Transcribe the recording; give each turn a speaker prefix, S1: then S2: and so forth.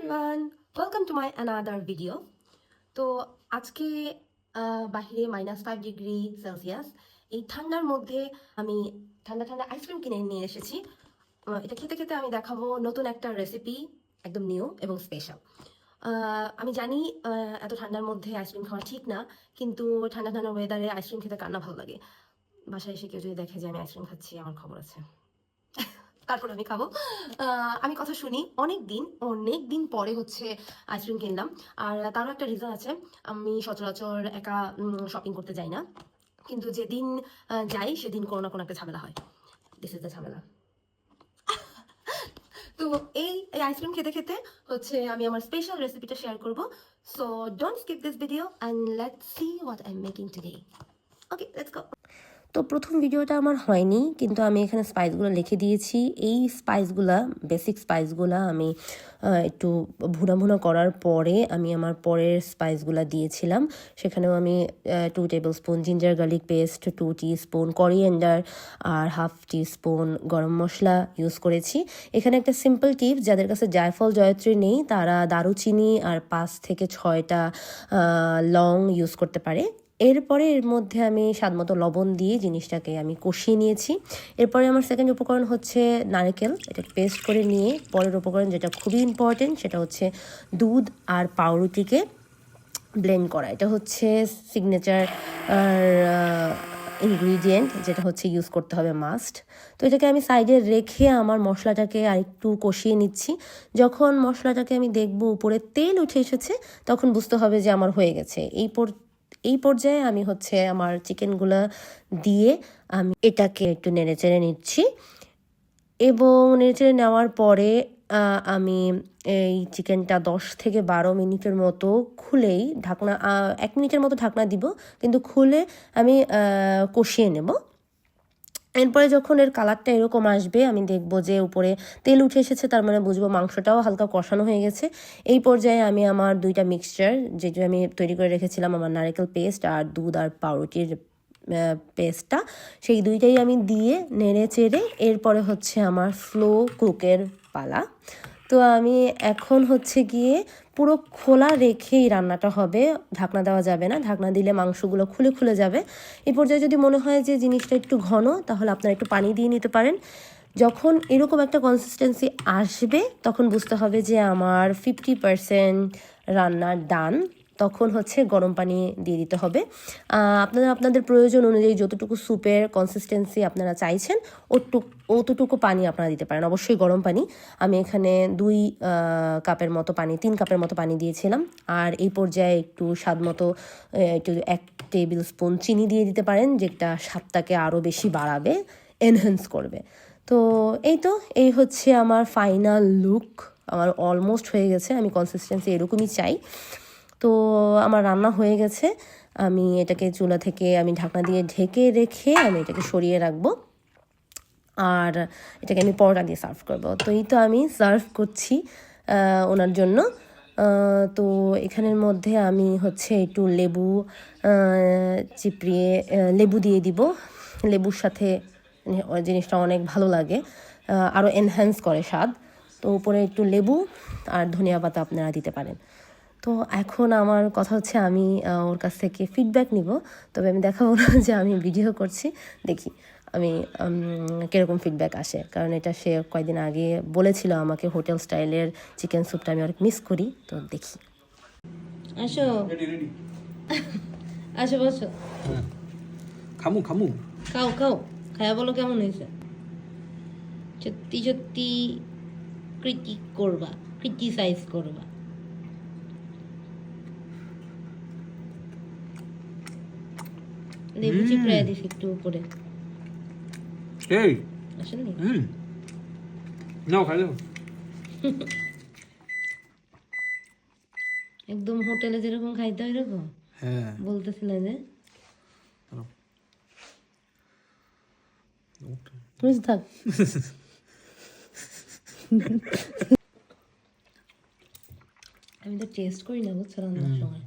S1: Everyone, welcome to my another video. তো আজকে বাহিরে -5 ডিগ্রি সেলসিয়াস, এই ঠান্ডার মধ্যে আমি ঠান্ডা ঠান্ডা আইসক্রিম কিনে নিয়ে এসেছি। এটা খেতে খেতে আমি দেখাবো নতুন একটা রেসিপি, একদম নিউ এবং স্পেশাল। আমি জানি এত ঠান্ডার মধ্যে আইসক্রিম খাওয়া ঠিক না, কিন্তু ঠান্ডা ঠান্ডা ওয়েদারে আইসক্রিম খেতে কার না ভালো লাগে। বাসায় এসে কেউ যদি দেখে যে আমি আইসক্রিম খাচ্ছি, আমার খবর আছে, তারপর আমি খাবো। আমি কথা শুনি অনেক দিন পরে হচ্ছে আইসক্রিম কিনলাম। আর তারও একটা রিজন আছে, আমি সচরাচর একা শপিং করতে যাই না, কিন্তু যেদিন যাই সেদিন কোনো না কোনো একটা ঝামেলা হয়। দিস ইজ দ্য ঝামেলা। তো এই আইসক্রিম খেতে খেতে হচ্ছে আমি আমার স্পেশাল রেসিপিটা শেয়ার করবো। So don't skip this video and let's see what I am making today. Okay, let's go. তো প্রথম ভিডিওটা আমার হয়নি, কিন্তু আমি এখানে স্পাইসগুলো লিখে দিয়েছি। এই স্পাইসগুলা, বেসিক স্পাইসগুলা আমি একটু ভুনা করার পরে আমি আমার পরের স্পাইসগুলা দিয়েছিলাম। সেখানেও আমি 2 table spoon ginger garlic paste, 2 teaspoon coriander আর 1/2 টিস্পুন গরম মশলা ইউজ করেছি। এখানে একটা সিম্পল টিপস, যাদের কাছে জায়ফল জয়ত্রী নেই তারা দারুচিনি আর 5 থেকে 6টা লং ইউজ করতে পারে। এরপরে এর মধ্যে আমি স্বাদমতো লবণ দিয়ে জিনিসটাকে আমি কষিয়ে নিয়েছি। এরপরে আমার সেকেন্ড উপকরণ হচ্ছে নারকেল, এটা পেস্ট করে নিয়ে পরের উপকরণ যেটা খুবই ইম্পর্টেন্ট সেটা হচ্ছে দুধ আর পাউরুটিকে ব্লেন্ড করা। এটা হচ্ছে সিগনেচার ইনগ্রিডিয়েন্ট, যেটা হচ্ছে ইউজ করতে হবে মাস্ট। তো এটাকে আমি সাইডে রেখে আমার মশলাটাকে আরেকটু কষিয়ে নিচ্ছি। যখন মশলাটাকে আমি দেখব উপরে তেল উঠে এসেছে, তখন বুঝতে হবে যে আমার হয়ে গেছে। এই পর্যায়ে আমি হচ্ছে আমার চিকেনগুলো দিয়ে আমি এটাকে একটু নেড়েচেড়ে নিচ্ছি, এবং নেড়েচেড়ে নেওয়ার পরে আমি এই চিকেনটা 10 থেকে 12 মিনিটের মতো খুলেই ঢাকনা 1 মিনিটের মতো ঢাকনা দিব, কিন্তু খুলে আমি কষিয়ে নেব। এরপরে যখন এর কালারটা এরকম আসবে, আমি দেখব যে উপরে তেল উঠে এসেছে, তার মানে বুঝবো মাংসটাও হালকা কষানো হয়ে গেছে। এই পর্যায়ে আমি আমার 2টা মিক্সচার, যেটা আমি তৈরি করে রেখেছিলাম, আমার নারকেল পেস্ট আর দুধ আর পাউরুটির পেস্টটা, সেই 2টাই আমি দিয়ে নেড়ে চেড়ে এরপরে হচ্ছে আমার স্লো কুকের পালা। তো আমি এখন হচ্ছে গিয়ে পুরো খোলা রেখেই রান্নাটা হবে, ঢাকনা দেওয়া যাবে না, ঢাকনা দিলে মাংসগুলো খুলে যাবে। এই পর্যায়ে যদি মনে হয় যে জিনিসটা একটু ঘন, তাহলে আপনারা একটু পানি দিয়ে নিতে পারেন। যখন এরকম একটা কনসিস্টেন্সি আসবে, তখন বুঝতে হবে যে আমার 50% রান্না ডান। তখন হচ্ছে গরম পানি দিয়ে দিতে হবে। আপনাদের প্রয়োজন অনুযায়ী যতটুকু স্যুপের কনসিস্টেন্সি আপনারা চাইছেন অতটুকু পানি আপনারা দিতে পারেন, অবশ্যই গরম পানি। আমি এখানে 2 কাপের মতো পানি, 3 কাপের মতো পানি দিয়েছিলাম। আর এই পর্যায়ে একটু স্বাদ মতো একটু 1 টেবিল স্পুন চিনি দিয়ে দিতে পারেন, যেটা স্বাদটাকে আরও বেশি বাড়াবে, এনহ্যান্স করবে। তো এই হচ্ছে আমার ফাইনাল লুক। আমার অলমোস্ট হয়ে গেছে, আমি কনসিস্টেন্সি এরকমই চাই। তো আমার রান্না হয়ে গেছে। আমি এটাকে চুলা থেকে আমি ঢাকনা দিয়ে ঢেকে রেখে আমি এটাকে সরিয়ে রাখবো, আর এটাকে আমি পরোটা দিয়ে সার্ভ করব। তো আমি সার্ভ করছি ওনার জন্য। তো এখানের মধ্যে আমি হচ্ছে একটু লেবু চিপড়িয়ে লেবু দিয়ে দিব। লেবুর সাথে জিনিসটা অনেক ভালো লাগে, আরও এনহ্যান্স করে স্বাদ। তো উপরে একটু লেবু আর ধনিয়া পাতা আপনারা দিতে পারেন। তো এখন আমার কথা হচ্ছে আমি ওর কাছ থেকে ফিডব্যাক নিব, তবে আমি দেখাবো না যে আমি ভিডিও করছি। দেখি আমি কীরকম ফিডব্যাক আসে, কারণ এটা সে কয়েকদিন আগে বলেছিল আমাকে, হোটেল স্টাইলের চিকেন স্যুপটা আমি অনেক মিস করি। তো দেখি। আসো আসো বসো,
S2: খামু
S1: খাও খায়া বলো কেমন হয়েছে। সত্যি ক্রিটিসাইজ করবা। লেবু চিপড়ায় দিস একটু উপরে।
S2: এই
S1: আসেননি?
S2: নাও খাই দাও।
S1: একদম হোটেলে যেরকম খাইতে হয় এরকম।
S2: হ্যাঁ
S1: বলতেছিল যে থাক। আমি তো টেস্ট করি না, বুঝছো, রান্নার সময়।